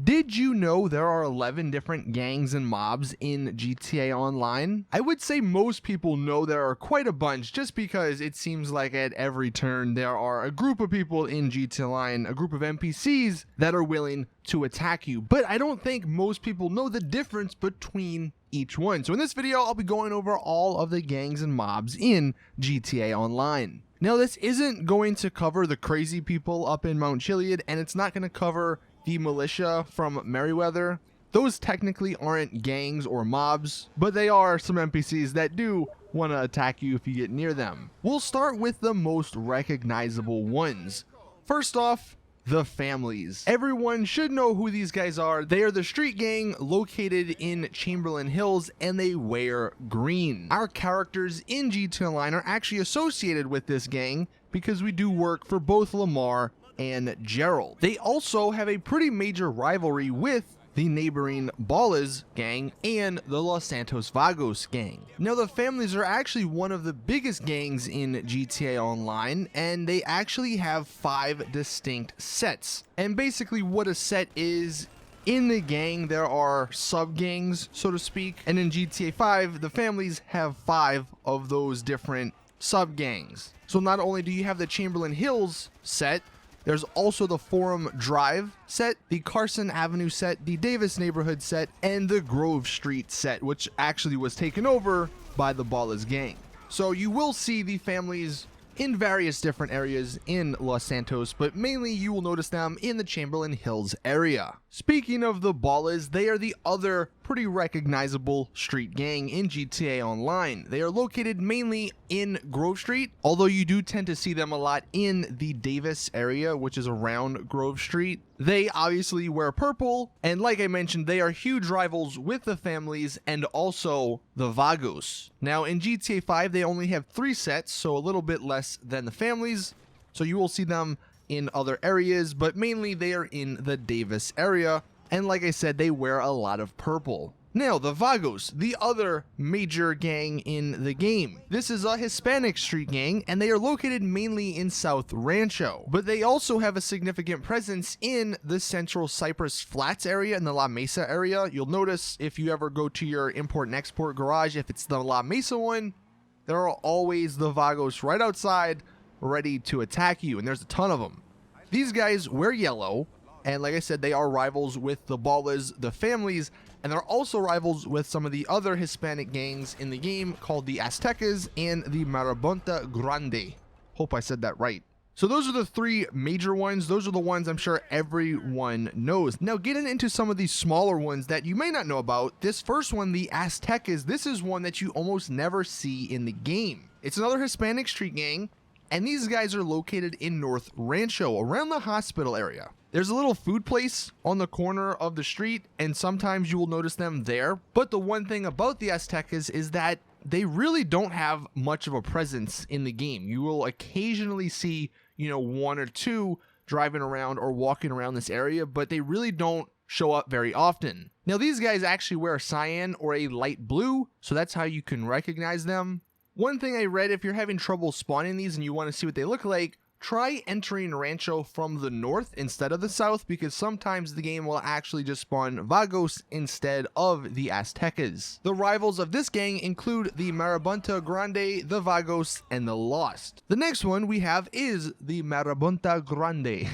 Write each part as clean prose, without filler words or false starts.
Did you know there are 11 different gangs and mobs in GTA Online? I would say most people know there are quite a bunch just because it seems like at every turn there are a group of people in GTA Online, a group of NPCs that are willing to attack you. But I don't think most people know the difference between each one. So in this video, I'll be going over all of the gangs and mobs in GTA Online. Now, this isn't going to cover the crazy people up in Mount Chiliad, and it's not going to cover the militia from Merryweather. Those technically aren't gangs or mobs, but they are some NPCs that do want to attack you if you get near them. We'll start with the most recognizable ones. First off, the families. Everyone should know who these guys are. They are the street gang located in Chamberlain Hills, and they wear green. Our characters in GTA Online are actually associated with this gang because we do work for both Lamar and Gerald. They also have a pretty major rivalry with the neighboring Ballas gang and the Los Santos Vagos gang. Now, the families are actually one of the biggest gangs in GTA Online, and they actually have 5 distinct sets. And basically what a set is, in the gang there are sub-gangs, so to speak, and in GTA 5 the families have 5 of those different sub-gangs. So not only do you have the Chamberlain Hills set, there's also the Forum Drive set, the Carson Avenue set, the Davis Neighborhood set, and the Grove Street set, which actually was taken over by the Ballas gang. So you will see the families in various different areas in Los Santos, but mainly you will notice them in the Chamberlain Hills area. Speaking of the Ballas, they are the other pretty recognizable street gang in GTA Online. They are located mainly in Grove Street, although you do tend to see them a lot in the Davis area, which is around Grove Street. They obviously wear purple, and like I mentioned, they are huge rivals with the families and also the Vagos. Now in GTA 5, they only have 3 sets, so a little bit less than the families, so you will see them in other areas, but mainly they are in the Davis area, and like I said, they wear a lot of purple. Now, the Vagos, the other major gang in the game. This is a Hispanic street gang, and they are located mainly in South Rancho, but they also have a significant presence in the Central Cypress Flats area and the La Mesa area. You'll notice if you ever go to your import and export garage, if it's the La Mesa one, there are always the Vagos right outside, ready to attack you, and there's a ton of them. These guys wear yellow, and like I said, they are rivals with the Ballas, the families, and they're also rivals with some of the other Hispanic gangs in the game called the Aztecas and the Marabunta Grande. Hope I said that right. So those are the 3 major ones. Those are the ones I'm sure everyone knows. Now, getting into some of these smaller ones that you may not know about, this first one, the Aztecas, this is one that you almost never see in the game. It's another Hispanic street gang, and these guys are located in North Rancho, around the hospital area. There's a little food place on the corner of the street, and sometimes you will notice them there. But the one thing about the Aztecas is that they really don't have much of a presence in the game. You will occasionally see, 1 or 2 driving around or walking around this area, but they really don't show up very often. Now, these guys actually wear a cyan or a light blue, so that's how you can recognize them. One thing I read, if you're having trouble spawning these and you want to see what they look like, try entering Rancho from the north instead of the south, because sometimes the game will actually just spawn Vagos instead of the Aztecas. The rivals of this gang include the Marabunta Grande, the Vagos, and the Lost. The next one we have is the Marabunta Grande.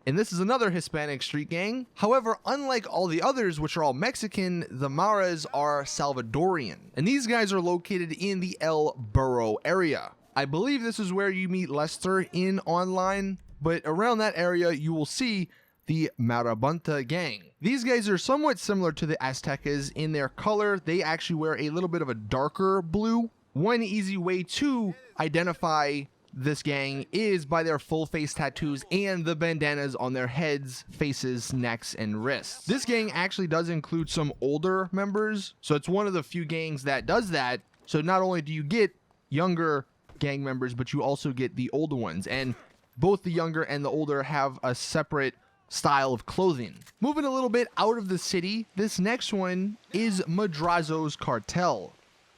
And this is another Hispanic street gang. However, unlike all the others, which are all Mexican, the Maras are Salvadorian. And these guys are located in the El Burro area. I believe this is where you meet Lester in Online, but around that area you will see the Marabunta gang. These guys are somewhat similar to the Aztecas in their color. They actually wear a little bit of a darker blue. One easy way to identify this gang is by their full face tattoos and the bandanas on their heads, faces, necks, and wrists. This gang actually does include some older members, so it's one of the few gangs that does that. So not only do you get younger gang members, but you also get the older ones, and both the younger and the older have a separate style of clothing. Moving a little bit out of the city, this next one is Madrazo's Cartel.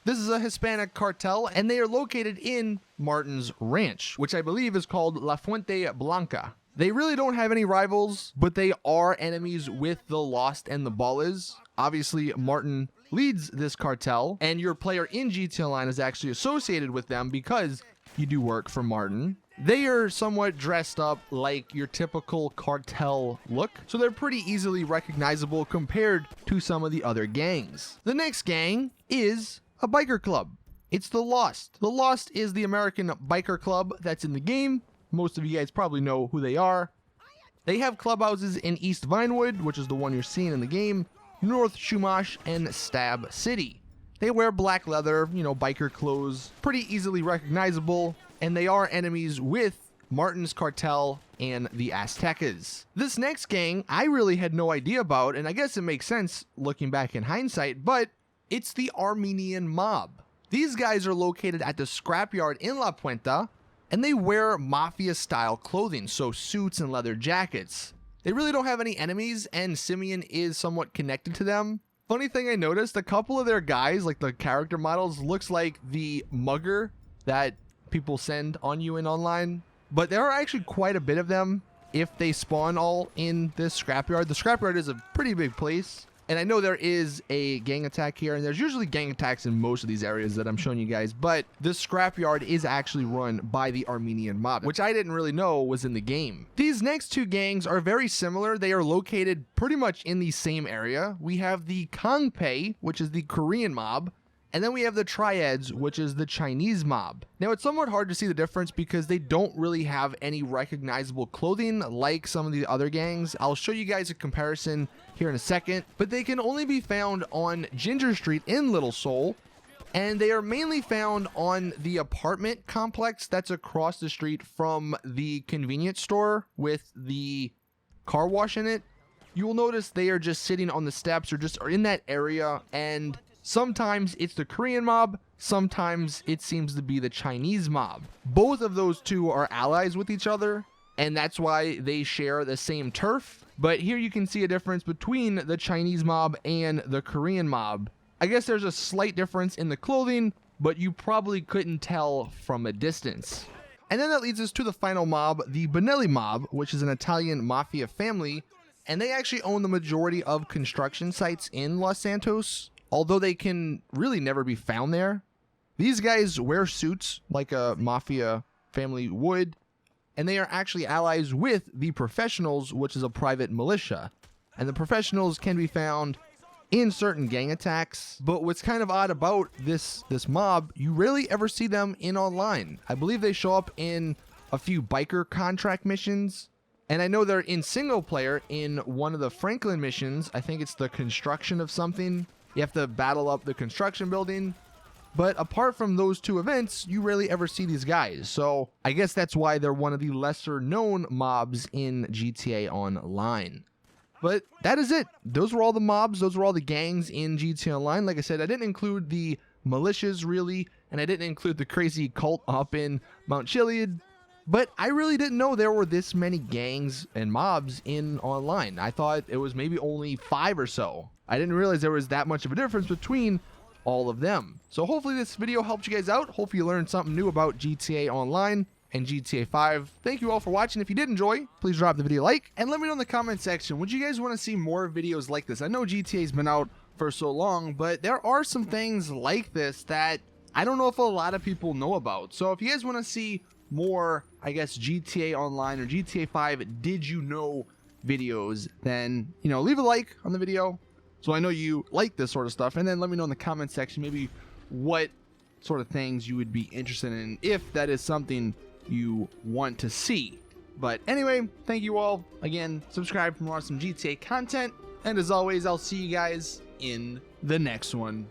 This is a Hispanic cartel, and they are located in Martin's Ranch, which I believe is called La Fuente Blanca. They really don't have any rivals, but they are enemies with the Lost and the Ballers. Obviously, Martin leads this cartel, and your player in GTA Online is actually associated with them because you do work for Martin. They are somewhat dressed up like your typical cartel look, so they're pretty easily recognizable compared to some of the other gangs. The next gang is a biker club. It's the Lost. The Lost is the American biker club that's in the game. Most of you guys probably know who they are. They have clubhouses in East Vinewood, which is the one you're seeing in the game, North Chumash, and Stab City. They wear black leather, biker clothes, pretty easily recognizable, and they are enemies with Martin's cartel and the Aztecas. This next gang, I really had no idea about, and I guess it makes sense looking back in hindsight, but it's the Armenian mob. These guys are located at the scrapyard in La Puente, and they wear mafia-style clothing, so suits and leather jackets. They really don't have any enemies, and Simeon is somewhat connected to them. Funny thing I noticed, a couple of their guys, like the character models, looks like the mugger that people send on you in online. But there are actually quite a bit of them if they spawn all in this scrapyard. The scrapyard is a pretty big place. And I know there is a gang attack here, and there's usually gang attacks in most of these areas that I'm showing you guys, but this scrapyard is actually run by the Armenian mob, which I didn't really know was in the game. These next two gangs are very similar. They are located pretty much in the same area. We have the Kangpei, which is the Korean mob, and then we have the Triads, which is the Chinese mob. Now, it's somewhat hard to see the difference because they don't really have any recognizable clothing like some of the other gangs. I'll show you guys a comparison here in a second, but they can only be found on Ginger Street in Little Seoul, and they are mainly found on the apartment complex that's across the street from the convenience store with the car wash in it. You will notice they are just sitting on the steps or just are in that area, and sometimes it's the Korean mob, sometimes it seems to be the Chinese mob. Both of those two are allies with each other, and that's why they share the same turf. But here you can see a difference between the Chinese mob and the Korean mob. I guess there's a slight difference in the clothing, but you probably couldn't tell from a distance. And then that leads us to the final mob, the Bonelli mob, which is an Italian mafia family, and they actually own the majority of construction sites in Los Santos, although they can really never be found there. These guys wear suits like a mafia family would, and they are actually allies with the Professionals, which is a private militia. And the Professionals can be found in certain gang attacks, but what's kind of odd about this mob, you rarely ever see them in online. I believe they show up in a few biker contract missions, and I know they're in single player in one of the Franklin missions. I think it's the construction of something. You have to battle up the construction building. But apart from those two events, you rarely ever see these guys. So I guess that's why they're one of the lesser known mobs in GTA Online. But that is it. Those were all the mobs. Those were all the gangs in GTA Online. Like I said, I didn't include the militias really, and I didn't include the crazy cult up in Mount Chiliad. But I really didn't know there were this many gangs and mobs in online. I thought it was maybe only 5 or so. I didn't realize there was that much of a difference between all of them. So hopefully this video helped you guys out. Hopefully you learned something new about GTA Online and GTA 5. Thank you all for watching. If you did enjoy, please drop the video a like and let me know in the comment section, would you guys want to see more videos like this? I know GTA's been out for so long, but there are some things like this that I don't know if a lot of people know about. So if you guys want to see more, I guess, GTA Online or GTA 5 did you know videos, then, leave a like on the video so I know you like this sort of stuff, and then let me know in the comment section maybe what sort of things you would be interested in if that is something you want to see. But anyway, thank you all again. Subscribe for more awesome GTA content, and as always, I'll see you guys in the next one.